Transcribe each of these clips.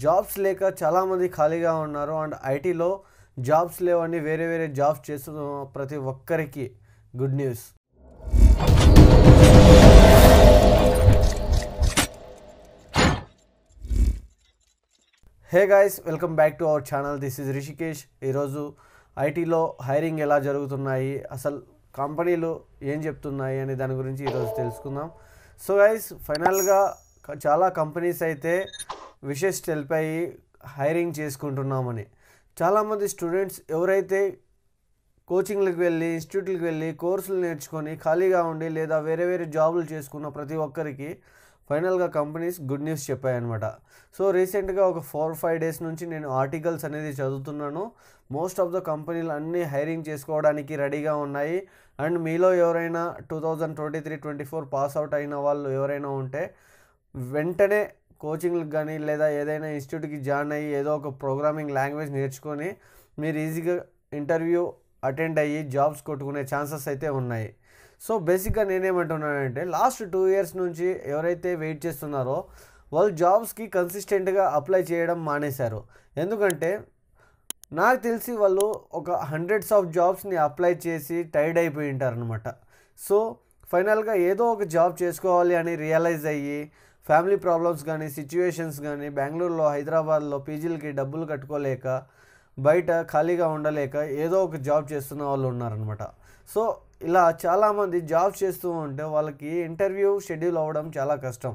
Jobs లేక చాలామంది ఖాళీగా ఉన్నారు. అండ్ ఐటీలో జాబ్స్ లేవని వేరే వేరే జాబ్స్ చేస్తున్న ప్రతి ఒక్కరికి good news. Hey guys, welcome back to our channel. This is Rishikesh. ఈరోజు ఐటీలో హైరింగ్ ఎలా జరుగుతున్నాయి, అసలు కంపెనీలు ఏం చెప్తున్నాయి అనే దాని గురించి ఈరోజు తెలుసుకుందాం. సో గైస్, ఫైనల్గా చాలా కంపెనీస్ అయితే విషెస్ తెలిపాయి హైరింగ్ చేసుకుంటున్నామని. చాలామంది స్టూడెంట్స్ ఎవరైతే కోచింగ్లకు వెళ్ళి ఇన్స్టిట్యూట్లకు వెళ్ళి కోర్సులు నేర్చుకొని ఖాళీగా ఉండి లేదా వేరే వేరే జాబులు చేసుకున్న ప్రతి ఒక్కరికి ఫైనల్గా కంపెనీస్ గుడ్ న్యూస్ చెప్పాయన్నమాట. సో రీసెంట్గా ఒక 4-5 డేస్ నుంచి నేను ఆర్టికల్స్ అనేది చదువుతున్నాను. మోస్ట్ ఆఫ్ ద కంపెనీలు అన్నీ హైరింగ్ చేసుకోవడానికి రెడీగా ఉన్నాయి. అండ్ మీలో ఎవరైనా 2023-24 పాస్ అవుట్ అయిన వాళ్ళు ఎవరైనా ఉంటే వెంటనే కోచింగ్లకు కానీ లేదా ఏదైనా ఇన్స్టిట్యూట్కి జాయిన్ అయ్యి ఏదో ఒక ప్రోగ్రామింగ్ లాంగ్వేజ్ నేర్చుకొని మీరు ఈజీగా ఇంటర్వ్యూ అటెండ్ అయ్యి జాబ్స్ కొట్టుకునే ఛాన్సెస్ అయితే ఉన్నాయి. సో బేసిక్గా నేనేమంటున్నానంటే లాస్ట్ 2 ఇయర్స్ నుంచి ఎవరైతే వెయిట్ చేస్తున్నారో వాళ్ళు జాబ్స్కి కన్సిస్టెంట్గా అప్లై చేయడం మానేశారు. ఎందుకంటే నాకు తెలిసి వాళ్ళు ఒక హండ్రెడ్స్ ఆఫ్ జాబ్స్ని అప్లై చేసి టైర్డ్ అయిపోయి ఉంటారనమాట. సో ఫైనల్గా ఏదో ఒక జాబ్ చేసుకోవాలి అని రియలైజ్ అయ్యి ఫ్యామిలీ ప్రాబ్లమ్స్ కానీ సిచ్యువేషన్స్ కానీ బెంగళూరులో హైదరాబాద్లో పీజీలకి డబ్బులు కట్టుకోలేక బయట ఖాళీగా ఉండలేక ఏదో ఒక జాబ్ చేస్తున్న వాళ్ళు ఉన్నారనమాట. సో ఇలా చాలామంది జాబ్స్ చేస్తూ ఉంటే వాళ్ళకి ఇంటర్వ్యూ షెడ్యూల్ అవ్వడం చాలా కష్టం.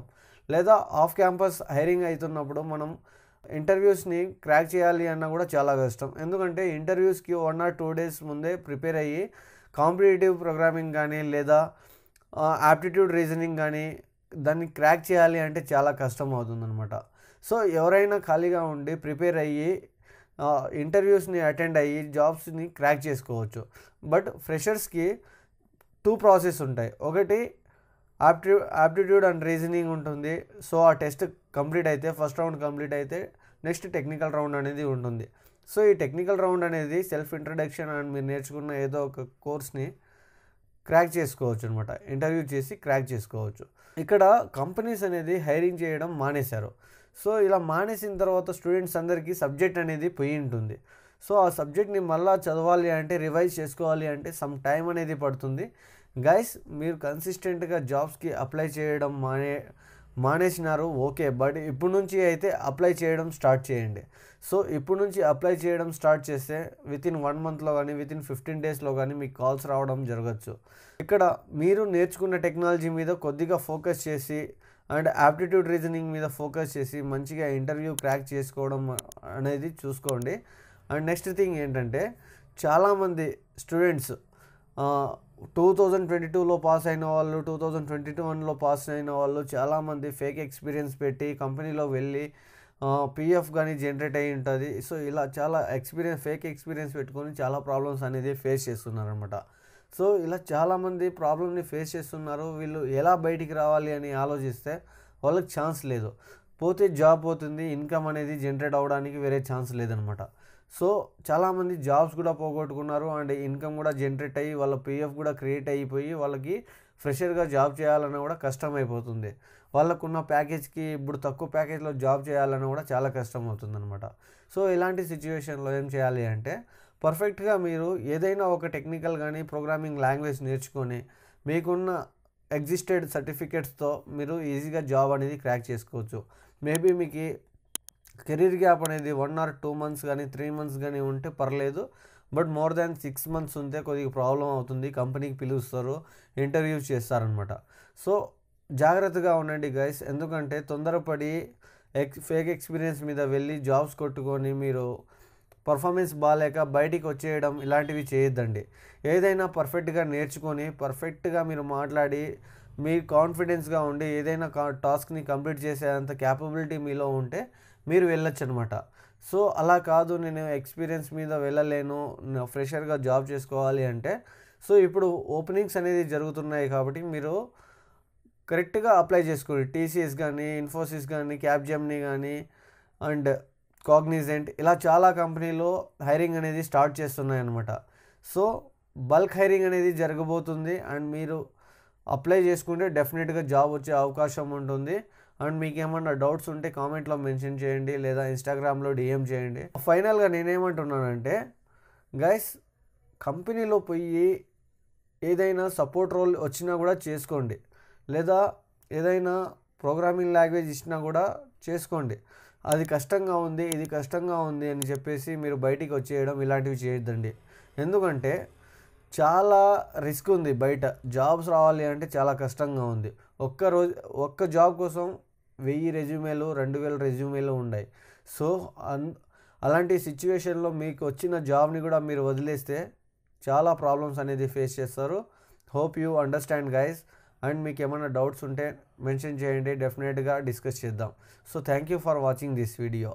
లేదా ఆఫ్ క్యాంపస్ హైరింగ్ అవుతున్నప్పుడు మనం ఇంటర్వ్యూస్ని క్రాక్ చేయాలి అన్నా కూడా చాలా కష్టం. ఎందుకంటే ఇంటర్వ్యూస్కి 1 or 2 డేస్ ముందే ప్రిపేర్ అయ్యి కాంపిటేటివ్ ప్రోగ్రామింగ్ కానీ లేదా యాప్టిట్యూడ్ రీజనింగ్ కానీ దాన్ని క్రాక్ చేయాలి అంటే చాలా కష్టం అవుతుందన్నమాట. సో ఎవరైనా ఖాళీగా ఉండి ప్రిపేర్ అయ్యి ఇంటర్వ్యూస్ని అటెండ్ అయ్యి జాబ్స్ని క్రాక్ చేసుకోవచ్చు. బట్ ఫ్రెషర్స్కి 2 ప్రాసెస్ ఉంటాయి. ఒకటి యాప్టిట్యూడ్ అండ్ రీజనింగ్ ఉంటుంది. సో ఆ టెస్ట్ కంప్లీట్ అయితే ఫస్ట్ రౌండ్ కంప్లీట్ అయితే నెక్స్ట్ టెక్నికల్ రౌండ్ అనేది ఉంటుంది. సో ఈ టెక్నికల్ రౌండ్ అనేది సెల్ఫ్ ఇంట్రడక్షన్ అండ్ మీరు నేర్చుకున్న ఏదో ఒక కోర్స్ని క్రాక్ చేసుకోవచ్చు అనమాట. ఇంటర్వ్యూ చేసి క్రాక్ చేసుకోవచ్చు. ఇక్కడ కంపెనీస్ అనేది హైరింగ్ చేయడం మానేశారు. సో ఇలా మానేసిన తర్వాత స్టూడెంట్స్ అందరికీ సబ్జెక్ట్ అనేది పోయి ఉంటుంది. సో ఆ సబ్జెక్ట్ని మళ్ళీ చదవాలి అంటే రివైజ్ చేసుకోవాలి అంటే సమ్ టైం అనేది పడుతుంది. గైస్, మీరు కన్సిస్టెంట్గా జాబ్స్కి అప్లై చేయడం మానేసినారు ఓకే, బట్ ఇప్పుడు నుంచి అయితే అప్లై చేయడం స్టార్ట్ చేయండి. సో ఇప్పుడు నుంచి అప్లై చేయడం స్టార్ట్ చేస్తే వితిన్ 1 monthలో కానీ వితిన్ 15 డేస్లో కానీ మీకు కాల్స్ రావడం జరగచ్చు. ఇక్కడ మీరు నేర్చుకున్న టెక్నాలజీ మీద కొద్దిగా ఫోకస్ చేసి అండ్ యాప్టిట్యూడ్ రీజనింగ్ మీద ఫోకస్ చేసి మంచిగా ఇంటర్వ్యూ క్రాక్ చేసుకోవడం అనేది చూసుకోండి. అండ్ నెక్స్ట్ థింగ్ ఏంటంటే చాలామంది స్టూడెంట్స్ 2022లో పాస్ అయిన వాళ్ళు 2021లో పాస్ అయిన వాళ్ళు చాలామంది ఫేక్ ఎక్స్పీరియన్స్ పెట్టి కంపెనీలో వెళ్ళి పిఎఫ్ కానీ జనరేట్ అయ్యి ఉంటుంది. సో ఇలా చాలా ఫేక్ ఎక్స్పీరియన్స్ పెట్టుకొని చాలా ప్రాబ్లమ్స్ అనేది ఫేస్ చేస్తున్నారు అనమాట. సో ఇలా చాలామంది ప్రాబ్లమ్ని ఫేస్ చేస్తున్నారు. వీళ్ళు ఎలా బయటికి రావాలి అని ఆలోచిస్తే వాళ్ళకి ఛాన్స్ లేదు. పోతే జాబ్ పోతుంది, ఇన్కమ్ అనేది జనరేట్ అవ్వడానికి వేరే ఛాన్స్ లేదనమాట. సో చాలామంది జాబ్స్ కూడా పోగొట్టుకున్నారు అండ్ ఇన్కమ్ కూడా జనరేట్ అయ్యి వాళ్ళ పిఎఫ్ కూడా క్రియేట్ అయిపోయి వాళ్ళకి ఫ్రెషర్గా జాబ్ చేయాలన్నా కూడా కష్టం అయిపోతుంది. వాళ్ళకున్న ప్యాకేజ్కి ఇప్పుడు తక్కువ ప్యాకేజ్లో జాబ్ చేయాలన్నా కూడా చాలా కష్టం అవుతుందన్నమాట. సో ఇలాంటి సిచ్యువేషన్లో ఏం చేయాలి అంటే పర్ఫెక్ట్గా మీరు ఏదైనా ఒక టెక్నికల్ కానీ ప్రోగ్రామింగ్ లాంగ్వేజ్ నేర్చుకొని మీకున్న ఎగ్జిస్టెడ్ సర్టిఫికేట్స్తో మీరు ఈజీగా జాబ్ అనేది క్రాక్ చేసుకోవచ్చు. మేబీ మీకు కెరీర్ గ్యాప్ అనేది 1 or 2 months కానీ 3 months కానీ ఉంటే పర్లేదు. బట్ మోర్ దాన్ 6 months ఉంటే కొద్దిగా ప్రాబ్లం అవుతుంది. కంపెనీకి పిలుస్తారు, ఇంటర్వ్యూస్ చేస్తారనమాట. సో జాగ్రత్తగా ఉండండి గైస్. ఎందుకంటే తొందరపడి ఫేక్ ఎక్స్పీరియన్స్ మీద వెళ్ళి జాబ్స్ కొట్టుకొని మీరు పర్ఫార్మెన్స్ బాగాలేక బయటికి వచ్చేయడం ఇలాంటివి చేయొద్దండి. ఏదైనా పర్ఫెక్ట్గా నేర్చుకొని పర్ఫెక్ట్గా మీరు మాట్లాడి మీ కాన్ఫిడెన్స్గా ఉండి ఏదైనా టాస్క్ని కంప్లీట్ చేసేంత క్యాపబిలిటీ మీలో ఉంటే మీరు వెళ్ళొచ్చు అనమాట. సో అలా కాదు నేను ఎక్స్పీరియన్స్ మీద వెళ్ళలేను, ఫ్రెషర్గా జాబ్ చేసుకోవాలి అంటే సో ఇప్పుడు ఓపెనింగ్స్ అనేది జరుగుతున్నాయి కాబట్టి మీరు కరెక్ట్గా అప్లై చేసుకోండి. టీసీఎస్ కానీ ఇన్ఫోసిస్ కానీ క్యాప్జెమినీ కానీ అండ్ కాగ్నిజెంట్ ఇలా చాలా కంపెనీలు హైరింగ్ అనేది స్టార్ట్ చేస్తున్నాయి అన్నమాట. సో బల్క్ హైరింగ్ అనేది జరగబోతుంది అండ్ మీరు అప్లై చేసుకుంటే డెఫినెట్గా జాబ్ వచ్చే అవకాశం ఉంటుంది. అండ్ మీకు ఏమన్నా డౌట్స్ ఉంటే కామెంట్లో మెన్షన్ చేయండి లేదా ఇన్స్టాగ్రామ్లో డిఎం చేయండి. ఫైనల్గా నేనేమంటున్నానంటే గైస్, కంపెనీలో పోయి ఏదైనా సపోర్ట్ రోల్ వచ్చినా కూడా చేసుకోండి, లేదా ఏదైనా ప్రోగ్రామింగ్ లాంగ్వేజ్ ఇచ్చినా కూడా చేసుకోండి. అది కష్టంగా ఉంది, ఇది కష్టంగా ఉంది అని చెప్పేసి మీరు బయటికి వచ్చేయడం ఇలాంటివి చేయొద్దండి. ఎందుకంటే చాలా రిస్క్ ఉంది, బయట జాబ్స్ రావాలి అంటే చాలా కష్టంగా ఉంది. ఒక్క జాబ్ కోసం 1000 రెజ్యూమేలు 2000 రెజ్యూమేలు ఉన్నాయి. సో అలాంటి సిచ్యువేషన్లో మీకు వచ్చిన జాబ్ని కూడా మీరు వదిలేస్తే చాలా ప్రాబ్లమ్స్ అనేది ఫేస్ చేస్తారు. Hope you understand guys. And మీకు ఏమైనా డౌట్స్ ఉంటే మెన్షన్ చేయండి, డెఫినెట్గా డిస్కస్ చేద్దాం. So thank you for watching this video.